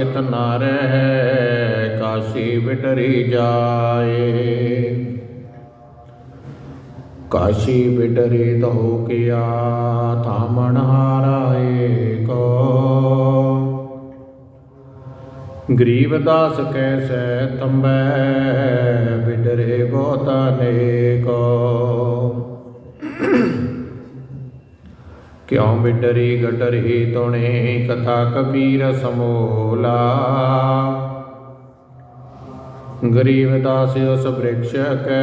इतना रह काशी बिटरी जाए। काशी बिटरी तहो किया थामन हाराए को। गरीबदास कैसे तंबे बिटरे बहुताने को। क्यों बिटरी गटरी तुणे कथा कबीर समोला। गरीबदास उस वृक्ष कै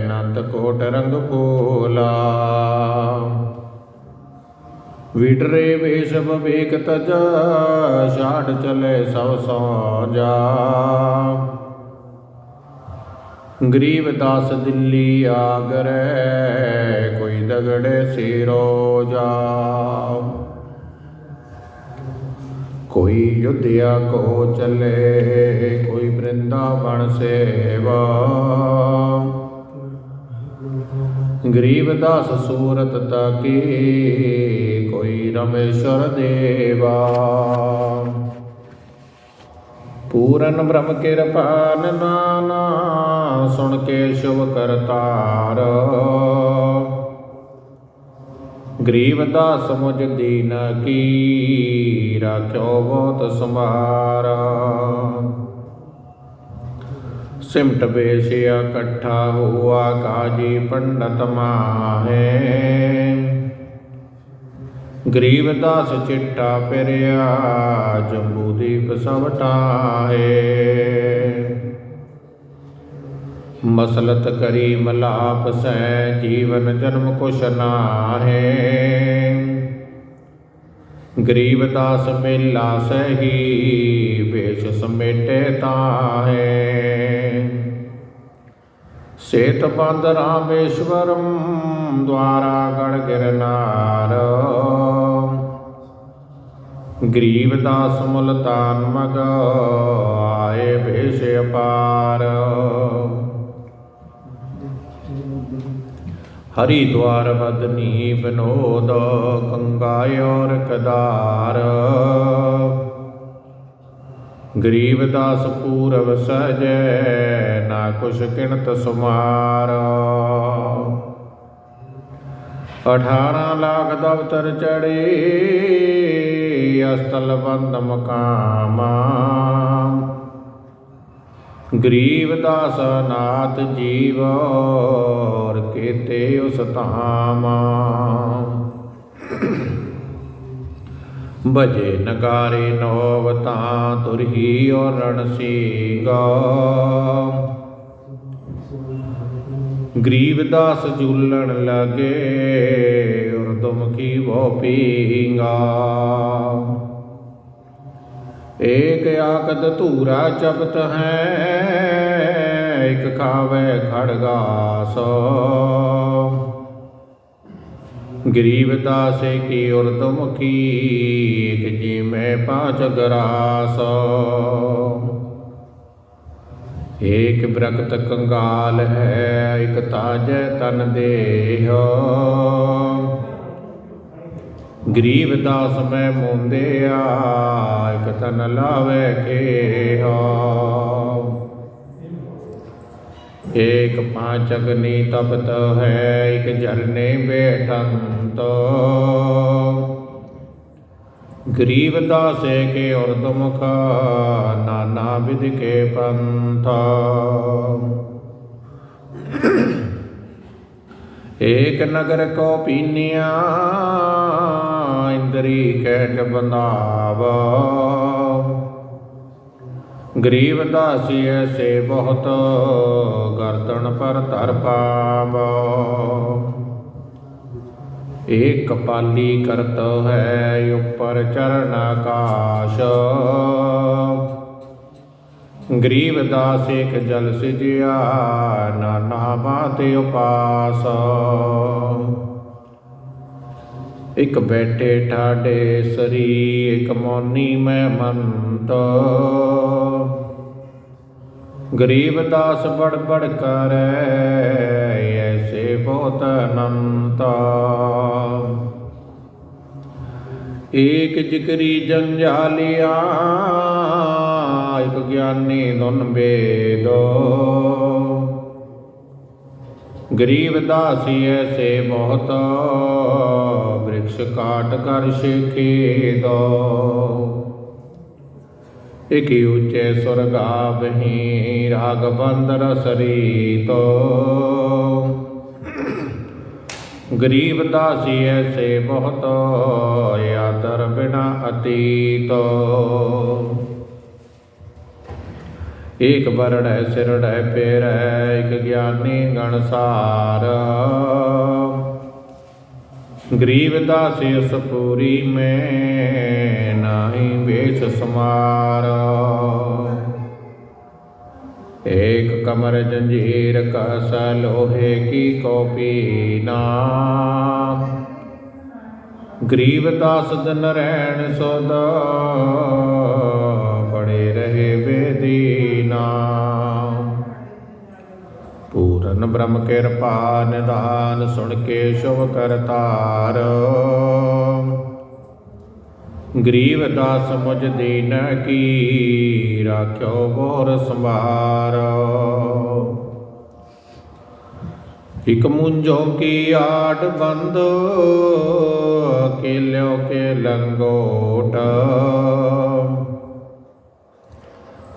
नंद कोट रंग फूला। विटरे वेश विवेक तज छाड़ चले सब सौ जा। गरीबदास दिल्ली आगरे कोई दगड़े सिरो जा। कोई युद्धिया को चले कोई वृंदावन सेवा। गरीबदास सूरत ताकी कोई रमेश्वर देवा। पूरन ब्रह्म कृपान नाना सुन के शुभ करतार। गरीबदास मुझ दीन की राख्यो बहुत संभारा। सिमट बेशिया कट्ठा हुआ काजी पंडित माहे। गरीबदास चिट्ठा फिरिया जम्बूदीप सब टाहे। मसलत करी मलाप सै जीवन जन्म कुछ नाहे। गरीबदास मेला सही वेश समेटे ताहे। सेत बंद रामेश्वरम द्वारा गढ़ गिरनार। गरीबदास मुल्तान मग आए भेष अपार। हरिद्वार बदनी विनोद गंगा और कदार। गरीबदास पूरब सहजै ना कुछ किणत सुमार। 18 लाख दफ्तर चढ़े अस्थल बंद मकामा। गरीबदास नाथ जीव और केते उस धामा। बजे नगारे नौवता तुरही और रणसींगा। गरीबदास झूलन लगे उर्दुमुखी वो पींगा। एक आकद धूरा चबत है एक खावे खड़गास। गरीबदास की उर्दुमुखी एक जी में 5 ग्रास। एक ब्रकत कंगाल है एक ताजे तन देह। गरीबदास में मुंदिया एक तन लावे खेह। एक 5 अग्नि तपत है एक झरने बैठंत। गरीबदास के उर्दुमुख नाना विध के पंथ। एक नगर को पीनिया इंद्री कैट बंधाव। गरीबदास ऐसे बहुत गर्दन पर धर पाव। एक कपाली करत है ऊपर चरण आकाश। गरीबदास एक जल सिजिया नाना बात उपास। एक बैठे ठाडे सरी एक मौनी में मंत। गरीबदास बड़ बड़ कर ऐसे बहुत अनंत। ਏਕ ਜਿਕਰੀ ਜੰਜਾਲਿਆ, ਇਕ ਗਿਆਨੀ ਧੁਨ ਬੇਦੋ। ਗਰੀਬ ਦਾਸੀ ਐਸੇ ਬਹੁਤ, ਬ੍ਰਿਕਸ਼ ਕਾਟ ਕਰ ਸ਼ੇਖੇਦੋ। ਇਕ ਉੱਚੇ ਸੁਰ ਗਾਵਹੀਂ, ਰਾਗ ਬੰਦ ਰਸ ਰੀਤੋ। ਗਰੀਬ ਦਾਸੀ ਐਸੇ ਬਹੁਤ, ਆਦਰ ਬਿਨਾ ਅਤੀਤ। ਏਕ ਬਰੜੈ ਸਿਰੜੈ ਪੇਰੈ, ਇਕ ਗਿਆਨੀ ਗਣਸਾਰ। ਗਰੀਬ ਦਾਸੀ ਉਸ ਪੂਰੀ ਮੈਂ, ਨਾਹੀ ਵੇਸ਼ ਸਮਾਰ। ਏਕ ਕਮਰ ਜੰਜੀਰ ਕਸ, ਲੋਹੇ ਕੀ ਕੌਪੀਨਾ। ਗਰੀਬ ਦਾਸ ਦਿਨ ਰਹਿਣ ਸੁਧ, ਬੜੇ ਰਹੇ ਬੇਦੀਨਾ। ਪੂਰਨ ਬ੍ਰਹਮ ਕਿਰਪਾ ਨਿਧਾਨ, ਸੁਣ ਕੇ ਸ਼ੁਭ ਕਰਤਾਰ। ਗਰੀਬ ਦਾਸ ਮੁਝ ਦੀਨ ਕੀ, ਰਾਖਿਓ ਬੋਰ ਸੰਭਾਰ। ਇਕ ਮੁੰਝੋਂ ਕੀ ਆਟ ਬੰਦ, ਅਕੇਲਿਓ ਕੇ ਲੰਗੋਟ।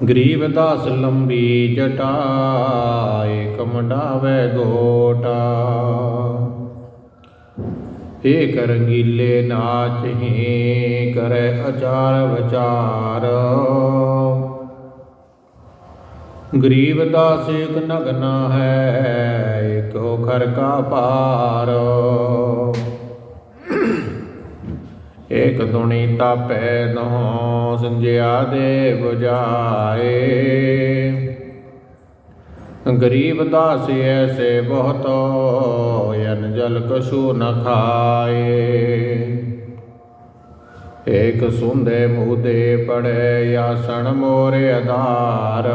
ਗਰੀਬ ਦਾਸ ਲੰਬੀ ਜਟਾ, ਏਕ ਮੰਡਾਵੇ ਗੋਟਾ। ਏਕ ਰੰਗੀਲੇ ਨਾਚ ਹੀ, ਕਰੇ ਅਚਾਰ ਵਿਚਾਰ। ਗਰੀਬ ਦਾਸ ਇਕ ਨਗਨਾ ਹੈ, ਏਕੋ ਖਰ ਕਾ ਪਾਰ। ਏਕ ਦੁਣੀ ਤਾਪੈ ਦਹੁ, ਸੰਜਿਆ ਦੇ ਬੁਝਾਏ। ਗਰੀਬ ਦਾਸ ਐਸੇ ਬਹੁਤ, ਅਨ ਜਲ ਕਛੂ ਨ ਖਾਏ। ਏਕ ਸੁੰਦੇ ਮੂਦੇ ਪੜੈ, ਆਸਣ ਮੋਰ ਆਧਾਰ।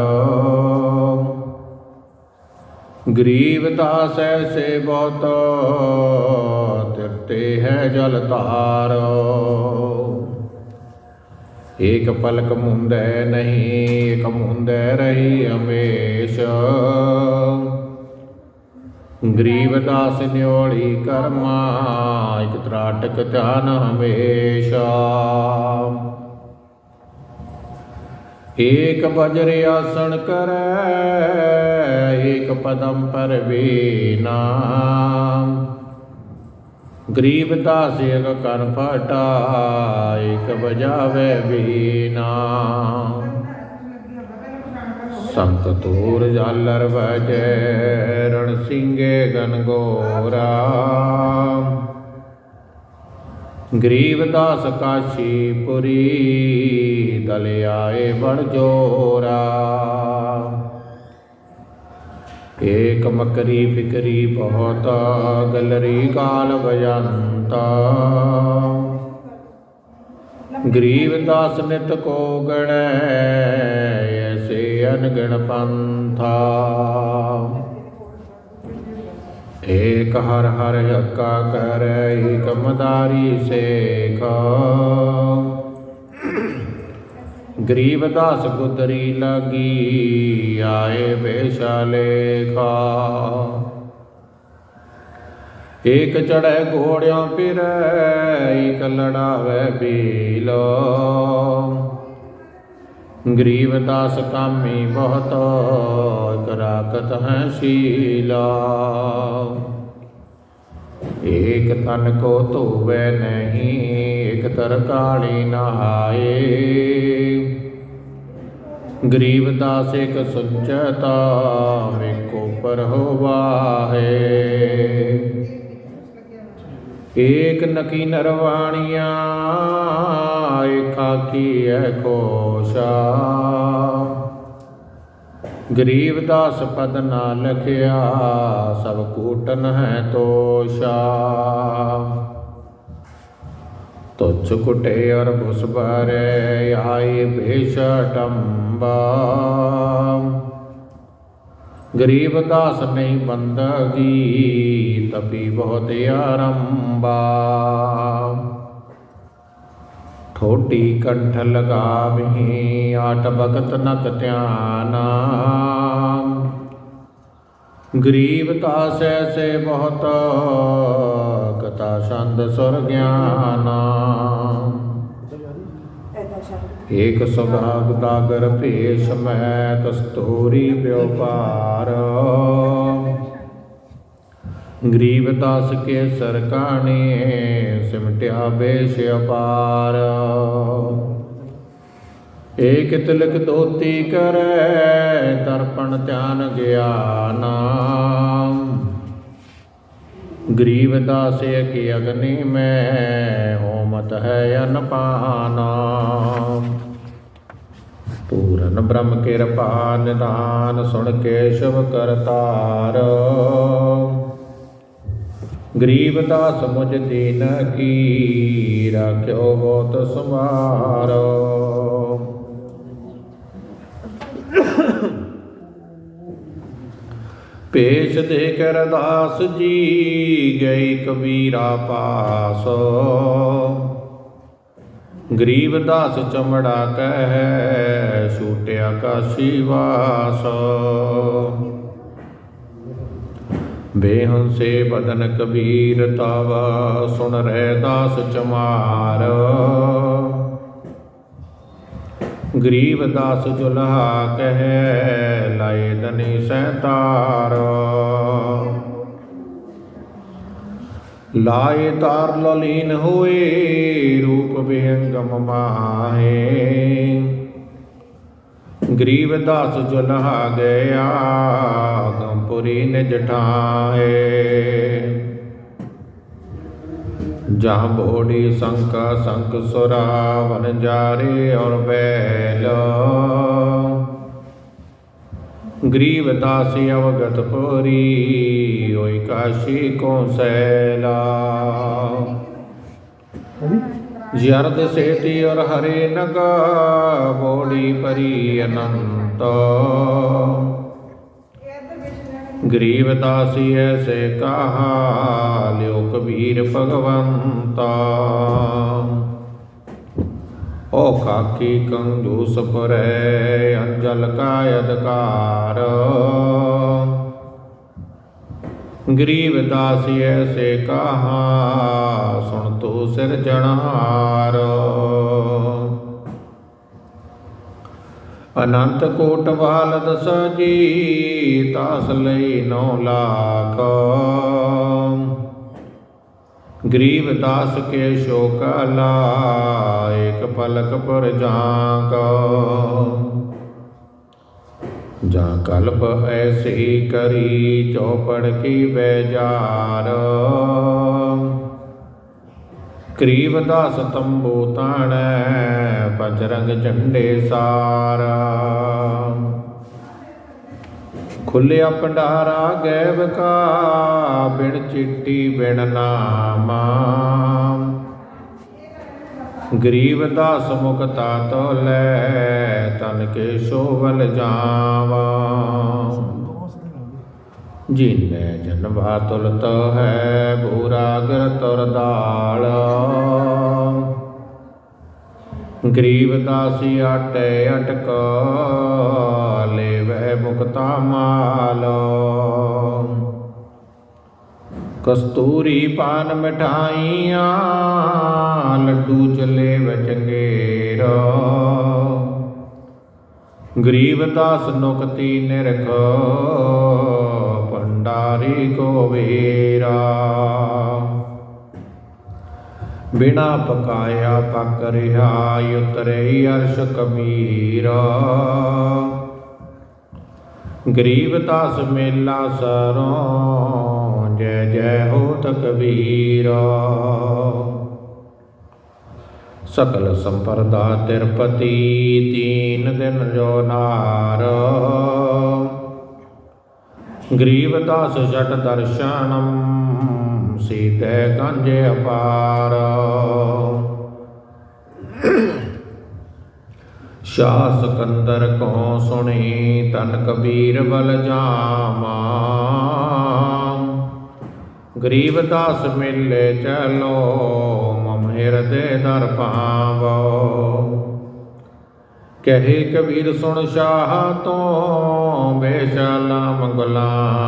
ਗਰੀਬ ਦਾਸ ਐਸੇ ਬਹੁਤ, ਤਿਰਤੇ ਹੈ ਜਲ ਧਾਰ। ਏਕ ਪਲਕ ਮੁੰਦੈ ਨਹੀਂ, ਏਕ ਮੁੰਦੈ ਰਹੀ ਹਮੇਸ਼। ਗਰੀਬ ਦਾਸ ਨਿਓਲੀ ਕਰਮਾ, ਇਕ ਤ੍ਰਾਟਕ ਧਿਆਨ ਹਮੇਸ਼ਾ। ਏਕ ਬਜਰ ਆਸਣ ਕਰੈ, ਏਕ ਪਦਮ ਪਰਵੀਨਾ। ਗਰੀਬ ਦਾਸ ਇਕ ਕੰਨ ਫਟਾ, ਏਕ ਬਜਾਵੇ ਵੀਨਾ। ਸੰਤ ਤੂਰ ਝਾਲਰ ਵਜੈ, ਰਣ ਸਿੰਘੇ ਗਨਗੋਰਾ। ਗਰੀਬ ਦਾਸ ਕਾਸ਼ੀ ਪੁਰੀ, ਦਲ ਆਏ ਬੜ ਜੋਰਾ। ਏਕ ਮਕਰੀ ਫਿਕਰੀ ਬਹੁਤ, ਗਲਰੀ ਕਾਲ ਬਜੰਤਾ। ਗਰੀਬ ਦਾਸ ਨਿਤ ਕੋ ਗਣੈ, ਐਸੇ ਅਨਗਣ ਪੰਥਾ। ਏਕ ਹਰ ਹਰ ਹੱਕਾ ਕਰੈ, ਏਕ ਮਦਾਰੀ ਸੇਖ। ਗਰੀਬ ਦਾਸ ਗੁਦਰੀ ਲਾਗੀ, ਆਏ ਬੇਸ਼ਾ ਲੇਖਾ। ਏਕ ਚੜ੍ਹੈ ਘੋੜਿਓ ਫਿਰੈ, ਏਕ ਲੜਾਵੇ ਬੀਲ। ਗਰੀਬ ਦਾਸ ਕਾਮੀ ਬਹੁਤ, ਇਕ ਰਾਖਤ ਹੈ ਸ਼ੀਲਾ। ਏਕ ਤਨ ਕੋ ਧੋਵੈ ਨਹੀਂ, ਏਕ ਤਰਕਾਲੀ ਨਹਾਏ। ਗਰੀਬ ਦਾਸ ਇਕ ਸੁਚਤਾ, ਏਕੋ ਪਰ ਹੋਵਾਹੇ। ਏਕ ਨਕੀ ਨਰਵਾਣੀਆਂ, ਏਕ ਆਖੀਐ ਘੋਸ਼ਾ। ਗਰੀਬ ਦਾਸ ਪਦ ਨਾ ਲਖਿਆ, ਸਭ ਕੂਟਨ ਹੈ ਤੋਸ਼ਾ। ਤੁਛ ਕੁਟੇ ਅਰ ਭੁਸ ਭਰੈ, ਆਏ ਭੇਸ਼ ਟੰਬਾ। ਗਰੀਬ ਦਾਸ ਨਹੀਂ ਬੰਦਗੀ, ਤਪੀ ਬਹੁਤ ਆਰੰਭਾ। ठोटी कंठ लगावहीं आठ भगत नक ध्याना। गरीब दास ऐसे बहुत कथा छंद सुर ज्ञाना। एक सुधाग दागर भेष में कस्तूरी व्यापार। गरीब दास के सरकाने सिमटिया बेश अपार। एक तिलक धोती करे दर्पण ध्यान ज्ञाना। गरीब दास की अग्नि में होमत है अनपाना। पूरन ब्रह्म कृपा निधान सुन के शुभ करतार। गरीब दास मुझ दीन की राख्यो बहुत संभारो। पेश देकर दास जी गई कबीरा पास। गरीब दास चमड़ा कह छूटिया काशी वास। बेहंसे बदन कबीर तावा सुन रहे दास चमार। गरीब दास जुल्हा कह लाए धनी सैतार। लाए तार ललीन हुए रूप विहंगम माहे। गरीब दास जुल्हा गया गमपुरी निज ठाए। जहाँ बोड़ी शंख शंख सुरा वन जारे और बैल। गरीब दासी अवगत पुरी ओई काशी को सैला। जर्द सेती और हरे नगा बोड़ी परी अनंत। गरीब दासी ऐसे कहा लियो कबीर भगवंता। ओ खाकी कंजूस पर अंजल का अधिकार। गरीब दासी ऐसे कहा सुन तू सिरजनहार। अनंत कोट बाल दस जी तास लई 9 लाख। गरीब दास के शोकाला एक पलक पर झांक। जहाँ कल्प ऐसी करी चौपड़ की बेजार। गरीब दास तंबू ताण बजरंग झंडे सारा। खुलिया भंडारा गैब का बिन चिट्ठी बिन नामा। गरीब दास मुक्ता तो लै तन के शोभल जावा। जिन्ने जन्मा तुलत है भूरा गिर तुर दाल। गरीब दासी आटे अटक ले वह मुक्ता माल। कस्तूरी पान मिठाइयाँ लड्डू चले व चंगेर। गरीब दास नुकती निरख भंडारी को वेरा। बिना पकाया पक रिहा उतरे अर्श कबीरा। गरीब दास मेला सरों जय जय होत कबीरा। सकल संपदा तिरुपति 3 दिन जो नार। गरीब दास जट दर्शनम सीते गंजे अपार। शाह सिकंदर को सुनी तन कबीर बल जामा। गरीब दास मिले चलो मम ਹਿਰਦੇ ਦਰ ਭਾਵੋ। ਕਹੇ ਕਬੀਰ ਸੁਣ ਸ਼ਾਹ ਤੋਂ ਬੇਸ਼ਾਲਾ ਗੁਲਾਮ।